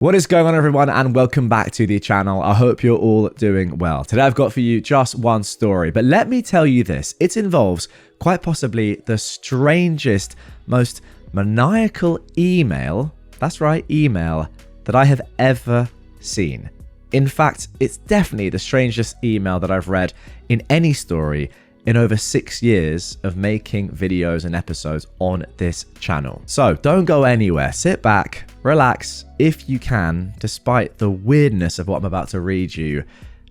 What is going on, everyone, and welcome back to the channel. I hope you're all doing well. Today I've got for you just one story, but let me tell you this. It involves quite possibly the strangest, most maniacal email, that's right, email, that I have ever seen. In fact, it's definitely the strangest email that I've read in any story in over 6 years of making videos and episodes on this channel. So don't go anywhere. Sit back, relax if you can, despite the weirdness of what I'm about to read you.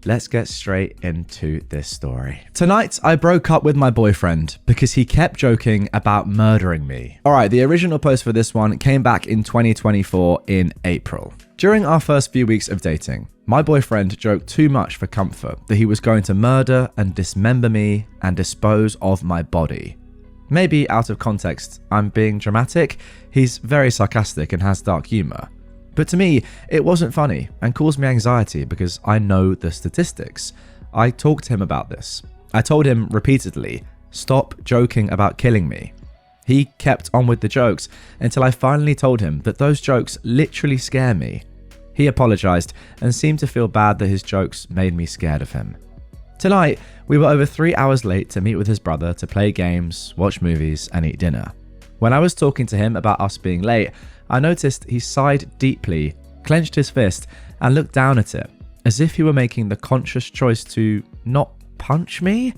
Let's get straight into this story. Tonight, I broke up with my boyfriend because he kept joking about murdering me. All right, the original post for this one came back in 2024 in April. During our first few weeks of dating, my boyfriend joked too much for comfort that he was going to murder and dismember me and dispose of my body. Maybe out of context, I'm being dramatic. He's very sarcastic and has dark humor. But to me, it wasn't funny and caused me anxiety because I know the statistics. I talked to him about this. I told him repeatedly, stop joking about killing me. He kept on with the jokes until I finally told him that those jokes literally scare me. He apologized and seemed to feel bad that his jokes made me scared of him. Tonight, we were over 3 hours late to meet with his brother to play games, watch movies, and eat dinner. When I was talking to him about us being late, I noticed he sighed deeply, clenched his fist, and looked down at it, as if he were making the conscious choice to not punch me.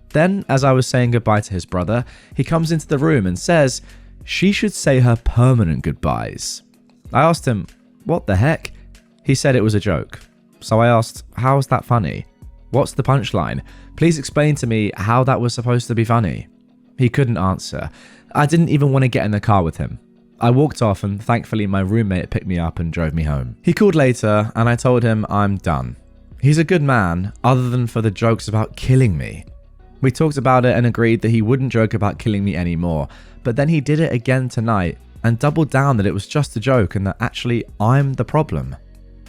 Then, as I was saying goodbye to his brother, he comes into the room and says she should say her permanent goodbyes. I asked him, what the heck? He said it was a joke. So I asked, how's that funny? What's the punchline? Please explain to me how that was supposed to be funny. He couldn't answer. I didn't even want to get in the car with him. I walked off and thankfully my roommate picked me up and drove me home. He called later and I told him I'm done. He's a good man other than for the jokes about killing me. We talked about it and agreed that he wouldn't joke about killing me anymore, but then he did it again tonight and doubled down that it was just a joke and that actually I'm the problem.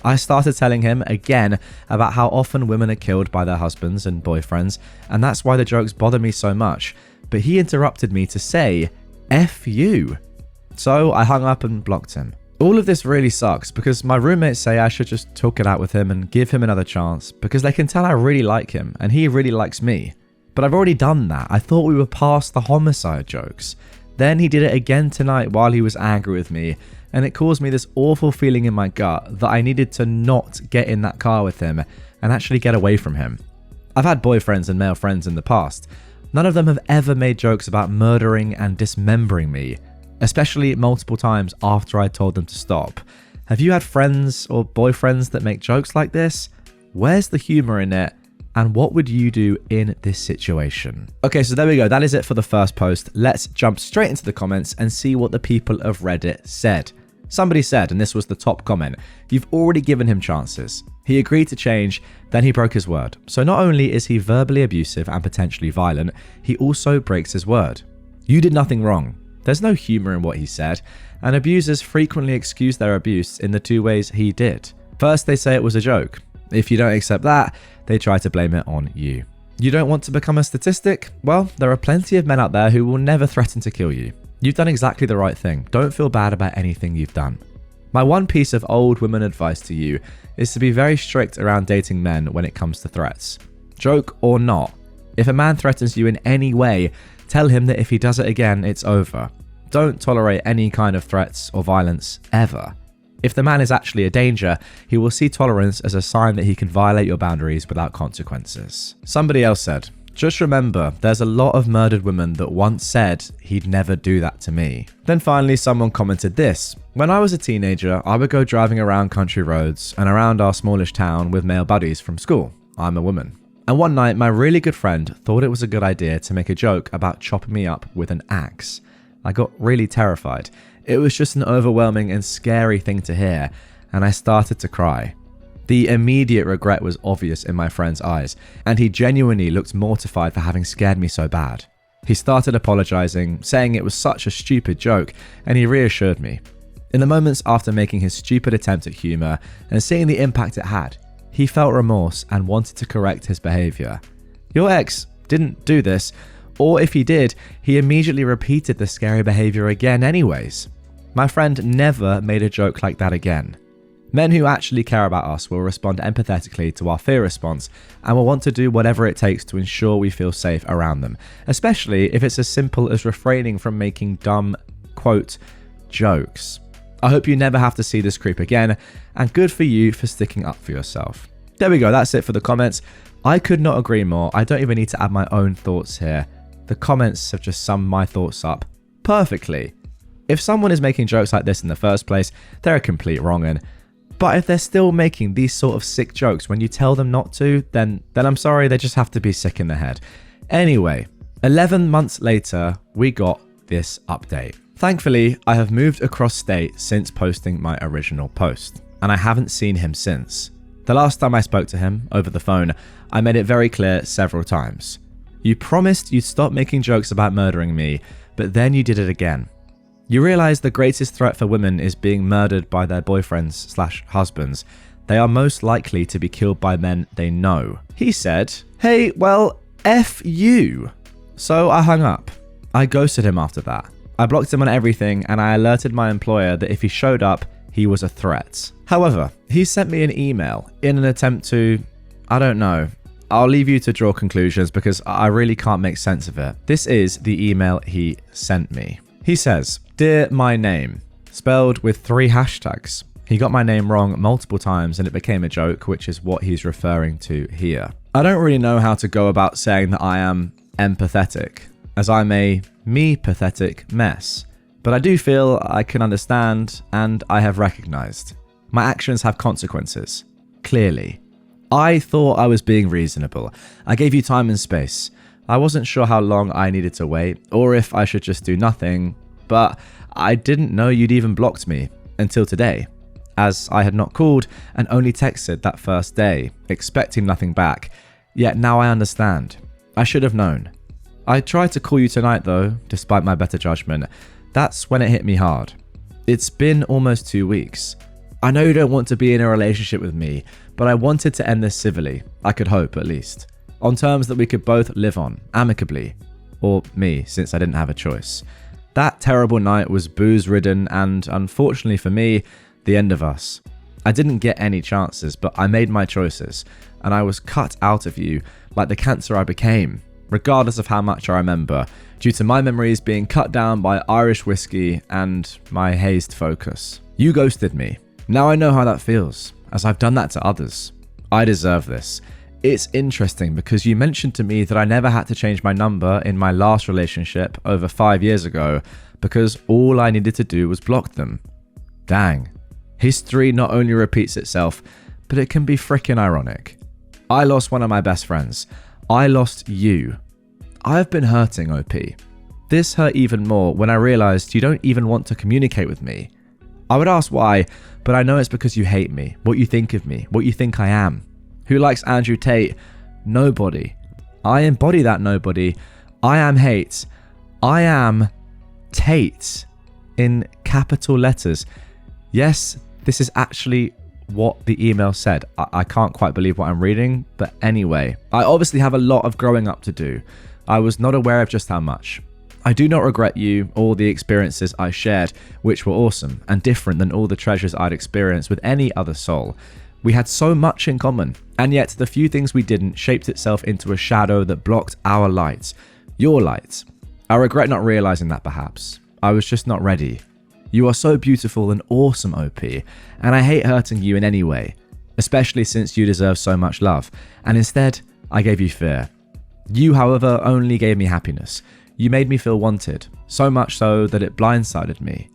I started telling him again about how often women are killed by their husbands and boyfriends, and that's why the jokes bother me so much, but he interrupted me to say, F you. So I hung up and blocked him. All of this really sucks because my roommates say I should just talk it out with him and give him another chance because they can tell I really like him and he really likes me. But I've already done that. I thought we were past the homicide jokes. Then he did it again tonight while he was angry with me, and it caused me this awful feeling in my gut that I needed to not get in that car with him and actually get away from him. I've had boyfriends and male friends in the past. None of them have ever made jokes about murdering and dismembering me, especially multiple times after I told them to stop. Have you had friends or boyfriends that make jokes like this? Where's the humor in it? And what would you do in this situation? Okay, so there we go. That is it for the first post. Let's jump straight into the comments and see what the people of Reddit said. Somebody said, and this was the top comment, you've already given him chances. He agreed to change, then he broke his word. So not only is he verbally abusive and potentially violent, he also breaks his word. You did nothing wrong. There's no humor in what he said, and abusers frequently excuse their abuse in the two ways he did. First, they say it was a joke. If you don't accept that, they try to blame it on you. You don't want to become a statistic? Well, there are plenty of men out there who will never threaten to kill you. You've done exactly the right thing. Don't feel bad about anything you've done. My one piece of old women advice to you is to be very strict around dating men when it comes to threats. Joke or not, if a man threatens you in any way, tell him that if he does it again, it's over. Don't tolerate any kind of threats or violence ever. If the man is actually a danger, he will see tolerance as a sign that he can violate your boundaries without consequences. Somebody else said, just remember, there's a lot of murdered women that once said he'd never do that to me. Then finally, someone commented this. When I was a teenager, I would go driving around country roads and around our smallish town with male buddies from school. I'm a woman. And one night, my really good friend thought it was a good idea to make a joke about chopping me up with an axe. I got really terrified. It was just an overwhelming and scary thing to hear, and I started to cry. The immediate regret was obvious in my friend's eyes, and he genuinely looked mortified for having scared me so bad. He started apologizing, saying it was such a stupid joke, and he reassured me. In the moments after making his stupid attempt at humor and seeing the impact it had, he felt remorse and wanted to correct his behavior. Your ex didn't do this, or if he did, he immediately repeated the scary behavior again anyways. My friend never made a joke like that again. Men who actually care about us will respond empathetically to our fear response and will want to do whatever it takes to ensure we feel safe around them, especially if it's as simple as refraining from making dumb, quote, jokes. I hope you never have to see this creep again, and good for you for sticking up for yourself. There we go, that's it for the comments. I could not agree more. I don't even need to add my own thoughts here. The comments have just summed my thoughts up perfectly. If someone is making jokes like this in the first place, they're a complete wrong-un. But if they're still making these sort of sick jokes when you tell them not to, then I'm sorry, they just have to be sick in the head. Anyway, 11 months later, we got this update. Thankfully, I have moved across state since posting my original post, and I haven't seen him since. The last time I spoke to him, over the phone, I made it very clear several times. You promised you'd stop making jokes about murdering me, but then you did it again. You realize the greatest threat for women is being murdered by their boyfriends/husbands. They are most likely to be killed by men they know. He said, hey, well, F you. So I hung up. I ghosted him after that. I blocked him on everything and I alerted my employer that if he showed up, he was a threat. However, he sent me an email in an attempt to, I don't know. I'll leave you to draw conclusions because I really can't make sense of it. This is the email he sent me. He says, Dear my name, spelled with 3 hashtags. He got my name wrong multiple times and it became a joke, which is what he's referring to here. I don't really know how to go about saying that I am empathetic, as I'm a me-pathetic mess. But I do feel I can understand and I have recognized. My actions have consequences. Clearly. I thought I was being reasonable. I gave you time and space. I wasn't sure how long I needed to wait or if I should just do nothing, but I didn't know you'd even blocked me until today, as I had not called and only texted that first day, expecting nothing back. Yet now I understand. I should have known. I tried to call you tonight though, despite my better judgment. That's when it hit me hard. It's been almost 2 weeks. I know you don't want to be in a relationship with me, but I wanted to end this civilly, I could hope at least, on terms that we could both live on, amicably. Or me, since I didn't have a choice. That terrible night was booze-ridden and, unfortunately for me, the end of us. I didn't get any chances, but I made my choices, and I was cut out of you like the cancer I became, regardless of how much I remember, due to my memories being cut down by Irish whiskey and my hazed focus. You ghosted me. Now I know how that feels, as I've done that to others. I deserve this. It's interesting because you mentioned to me that I never had to change my number in my last relationship over 5 years ago because all I needed to do was block them. Dang. History not only repeats itself, but it can be frickin' ironic. I lost one of my best friends. I lost you. I've been hurting, OP. This hurt even more when I realized you don't even want to communicate with me. I would ask why, but I know it's because you hate me, what you think of me, what you think I am. Who likes Andrew Tate? Nobody. I embody that nobody. I am hate. I am Tate in capital letters. Yes, this is actually what the email said. I can't quite believe what I'm reading, but anyway. I obviously have a lot of growing up to do. I was not aware of just how much. I do not regret you or the experiences I shared, which were awesome and different than all the treasures I'd experienced with any other soul. We had so much in common, and yet the few things we didn't shaped itself into a shadow that blocked our light, your light. I regret not realizing that perhaps. I was just not ready. You are so beautiful and awesome, OP, and I hate hurting you in any way, especially since you deserve so much love, and instead, I gave you fear. You, however, only gave me happiness. You made me feel wanted, so much so that it blindsided me.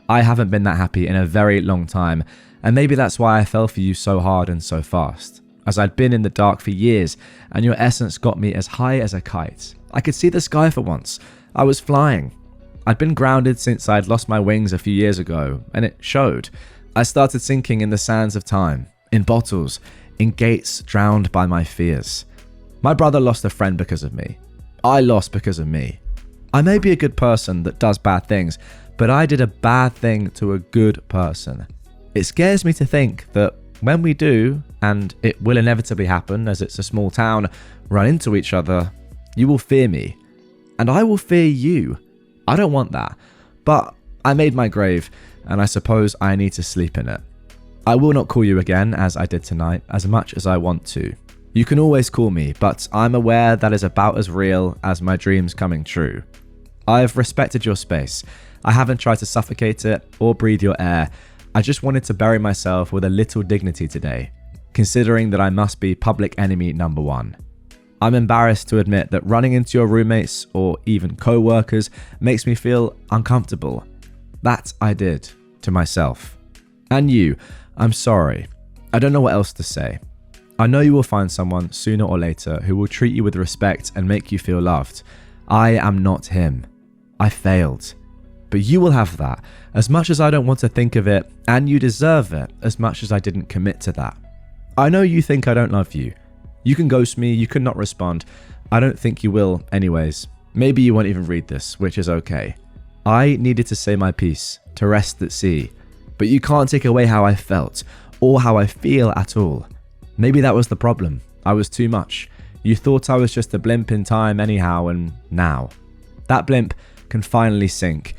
I haven't been that happy in a very long time, and maybe that's why I fell for you so hard and so fast, as I'd been in the dark for years, and your essence got me as high as a kite. I could see the sky for once. I was flying. I'd been grounded since I'd lost my wings a few years ago, and it showed. I started sinking in the sands of time, in bottles, in gates drowned by my fears. My brother lost a friend because of me. I lost because of me. I may be a good person that does bad things, but I did a bad thing to a good person. It scares me to think that when we do, and it will inevitably happen as it's a small town, run into each other, you will fear me. And I will fear you. I don't want that. But I made my grave, and I suppose I need to sleep in it. I will not call you again, as I did tonight, as much as I want to. You can always call me, but I'm aware that is about as real as my dreams coming true. I've respected your space. I haven't tried to suffocate it or breathe your air. I just wanted to bury myself with a little dignity today, considering that I must be public enemy number one. I'm embarrassed to admit that running into your roommates or even co-workers makes me feel uncomfortable. That I did to myself. And you, I'm sorry. I don't know what else to say. I know you will find someone sooner or later who will treat you with respect and make you feel loved. I am not him. I failed. But you will have that, as much as I don't want to think of it, and you deserve it as much as I didn't commit to that. I know you think I don't love you. You can ghost me, you can not respond. I don't think you will anyways. Maybe you won't even read this, which is okay. I needed to say my piece, to rest at sea. But you can't take away how I felt, or how I feel at all. Maybe that was the problem. I was too much. You thought I was just a blimp in time anyhow, and now. That blimp can finally sink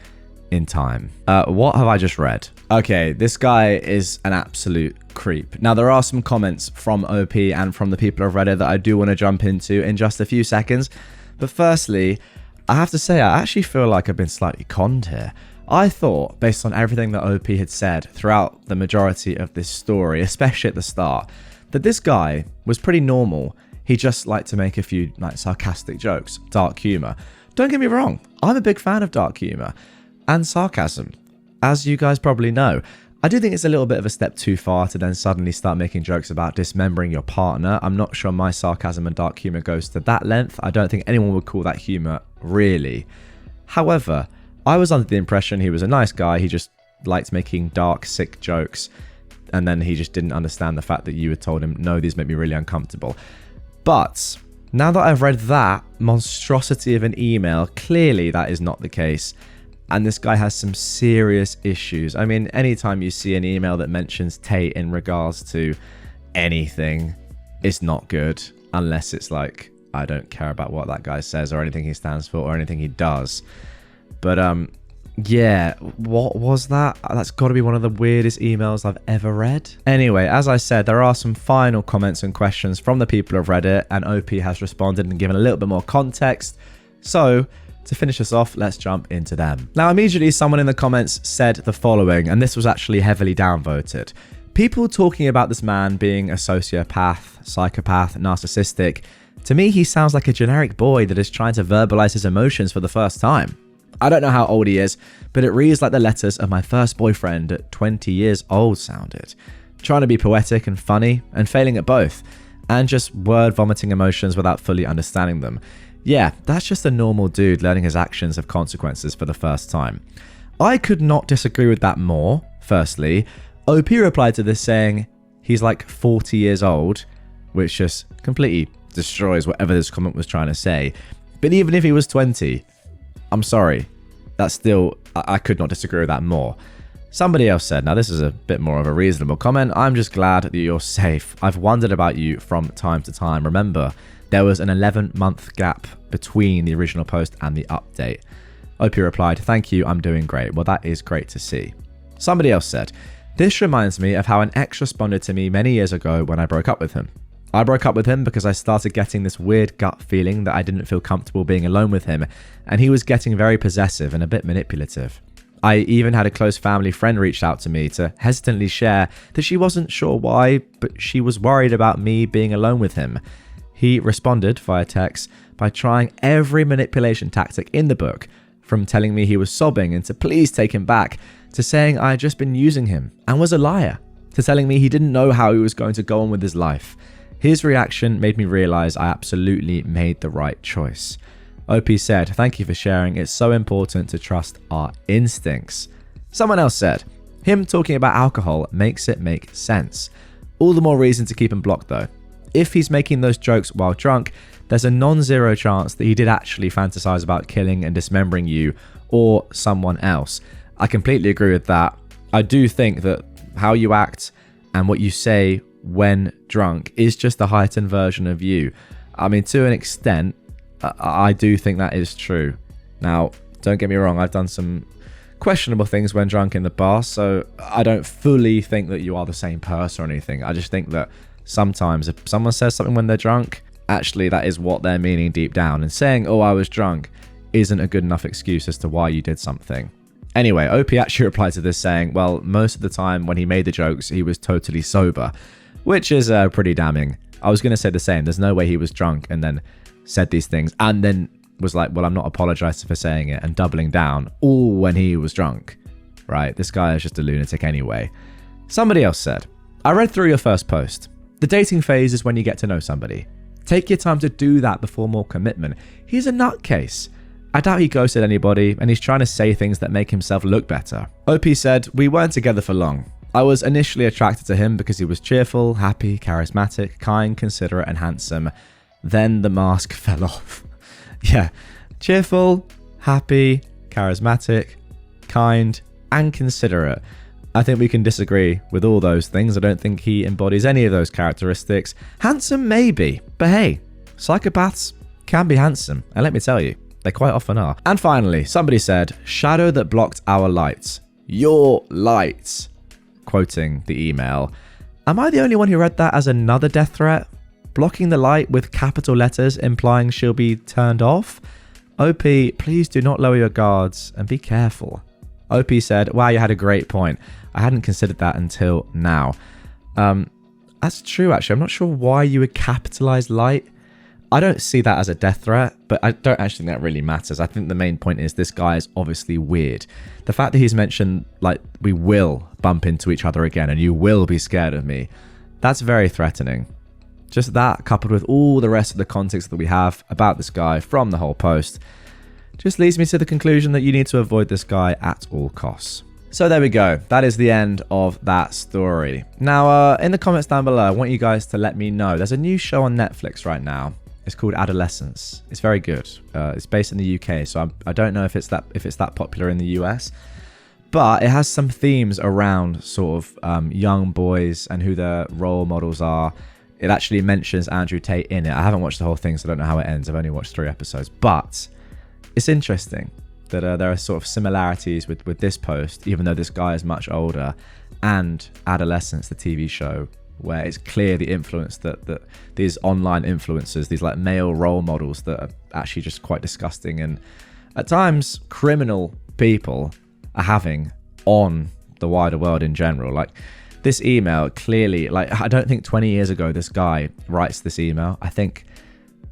in time. What have I just read? Okay, this guy is an absolute creep. Now, there are some comments from OP and from the people of Reddit that I do want to jump into in just a few seconds. But firstly, I have to say, I actually feel like I've been slightly conned here. I thought, based on everything that OP had said throughout the majority of this story, especially at the start, that this guy was pretty normal. He just liked to make a few sarcastic jokes, dark humor. Don't get me wrong, I'm a big fan of dark humor and sarcasm, as you guys probably know. I do think it's a little bit of a step too far to then suddenly start making jokes about dismembering your partner. I'm not sure my sarcasm and dark humor goes to that length. I don't think anyone would call that humor, really. However, I was under the impression he was a nice guy. He just liked making dark, sick jokes. And then he just didn't understand the fact that you had told him, no, these make me really uncomfortable. But now that I've read that monstrosity of an email, clearly that is not the case. And this guy has some serious issues. I mean, anytime you see an email that mentions Tate in regards to anything, it's not good. Unless it's like, I don't care about what that guy says or anything he stands for or anything he does. But, yeah, what was that? That's got to be one of the weirdest emails I've ever read. Anyway, as I said, there are some final comments and questions from the people of Reddit, and OP has responded and given a little bit more context. So, to finish us off, let's jump into them. Now, immediately someone in the comments said the following, and this was actually heavily downvoted. People talking about this man being a sociopath, psychopath, narcissistic. To me, he sounds like a generic boy that is trying to verbalize his emotions for the first time. I don't know how old he is, but it reads like the letters of my first boyfriend at 20 years old sounded. Trying to be poetic and funny, and failing at both, and just word vomiting emotions without fully understanding them. Yeah, that's just a normal dude learning his actions have consequences for the first time. I could not disagree with that more. Firstly, OP replied to this saying he's like 40 years old, which just completely destroys whatever this comment was trying to say. But even if he was 20, I'm sorry, that's still, I could not disagree with that more. Somebody else said, now this is a bit more of a reasonable comment, I'm just glad that you're safe. I've wondered about you from time to time. Remember, there was an 11-month gap between the original post and the update. OP replied, thank you, I'm doing great. Well, that is great to see. Somebody else said, this reminds me of how an ex responded to me many years ago when I broke up with him. I broke up with him because I started getting this weird gut feeling that I didn't feel comfortable being alone with him, and he was getting very possessive and a bit manipulative. I even had a close family friend reach out to me to hesitantly share that she wasn't sure why, but she was worried about me being alone with him. He responded via text by trying every manipulation tactic in the book, from telling me he was sobbing and to please take him back, to saying I had just been using him and was a liar, to telling me he didn't know how he was going to go on with his life. His reaction made me realize I absolutely made the right choice. OP said, thank you for sharing. It's so important to trust our instincts. Someone else said, him talking about alcohol makes it make sense. All the more reason to keep him blocked though. If he's making those jokes while drunk, there's a non-zero chance that he did actually fantasize about killing and dismembering you or someone else. I completely agree with that. I do think that how you act and what you say when drunk is just a heightened version of you. I mean, to an extent, I do think that is true. Now, don't get me wrong, I've done some questionable things when drunk in the past, so I don't fully think that you are the same person or anything. I just think that sometimes if someone says something when they're drunk, actually that is what they're meaning deep down, and saying, oh, I was drunk, isn't a good enough excuse as to why you did something. Anyway, OP actually replied to this saying, well, most of the time when he made the jokes, he was totally sober, which is pretty damning. I was going to say the same. There's no way he was drunk and then said these things and then was like, well, I'm not apologizing for saying it, and doubling down all when he was drunk, right? This guy is just a lunatic anyway. Somebody else said, I read through your first post. The dating phase is when you get to know somebody. Take your time to do that before more commitment. He's a nutcase. I doubt he ghosted anybody, and he's trying to say things that make himself look better. OP said, we weren't together for long. I was initially attracted to him because he was cheerful, happy, charismatic, kind, considerate, and handsome. Then the mask fell off. Yeah, cheerful, happy, charismatic, kind, and considerate. I think we can disagree with all those things. I don't think he embodies any of those characteristics. Handsome, maybe. But hey, psychopaths can be handsome. And let me tell you, they quite often are. And finally, somebody said, shadow that blocked our lights. Your lights. Quoting the email. Am I the only one who read that as another death threat? Blocking the light with capital letters implying she'll be turned off? OP, please do not lower your guards and be careful. OP said, wow, you had a great point. I hadn't considered that until now. That's true, actually. I'm not sure why you would capitalize light. I don't see that as a death threat, but I don't actually think that really matters. I think the main point is this guy is obviously weird. The fact that he's mentioned, like, we will bump into each other again and you will be scared of me, that's very threatening. Just that, coupled with all the rest of the context that we have about this guy from the whole post, just leads me to the conclusion that you need to avoid this guy at all costs. So there we go. That is the end of that story. Now, in the comments down below, I want you guys to let me know. There's a new show on Netflix right now. It's called Adolescence. It's very good. It's based in the UK, so I don't know if it's that popular in the US. But it has some themes around sort of young boys and who their role models are. It actually mentions Andrew Tate in it. I haven't watched the whole thing, so I don't know how it ends. I've only watched 3 episodes. But it's interesting that there are sort of similarities with this post, even though this guy is much older, and Adolescence, the TV show, where it's clear the influence that these online influencers, these like male role models that are actually just quite disgusting and at times criminal people are having on the wider world in general. Like this email clearly, like I don't think 20 years ago this guy writes this email. I think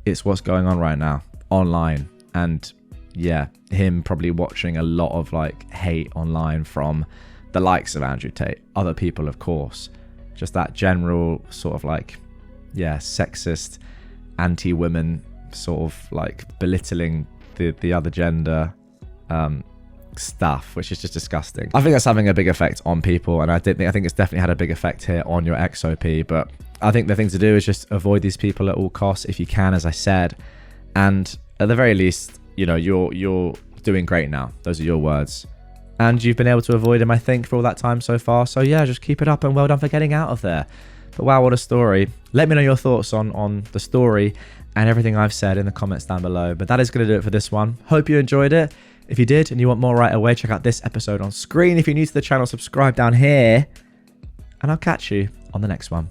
it's what's going on right now online, and yeah, him probably watching a lot of like hate online from the likes of Andrew Tate, other people of course. Just that general sort of like, yeah, sexist, anti-women sort of like belittling the other gender stuff, which is just disgusting. I think that's having a big effect on people, and I think it's definitely had a big effect here on your XOP. But I think the thing to do is just avoid these people at all costs if you can, as I said. And at the very least, you know, you're doing great now. Those are your words. And you've been able to avoid him, I think, for all that time so far. So yeah, just keep it up and well done for getting out of there. But wow, what a story. Let me know your thoughts on the story and everything I've said in the comments down below. But that is going to do it for this one. Hope you enjoyed it. If you did and you want more right away, check out this episode on screen. If you're new to the channel, subscribe down here. And I'll catch you on the next one.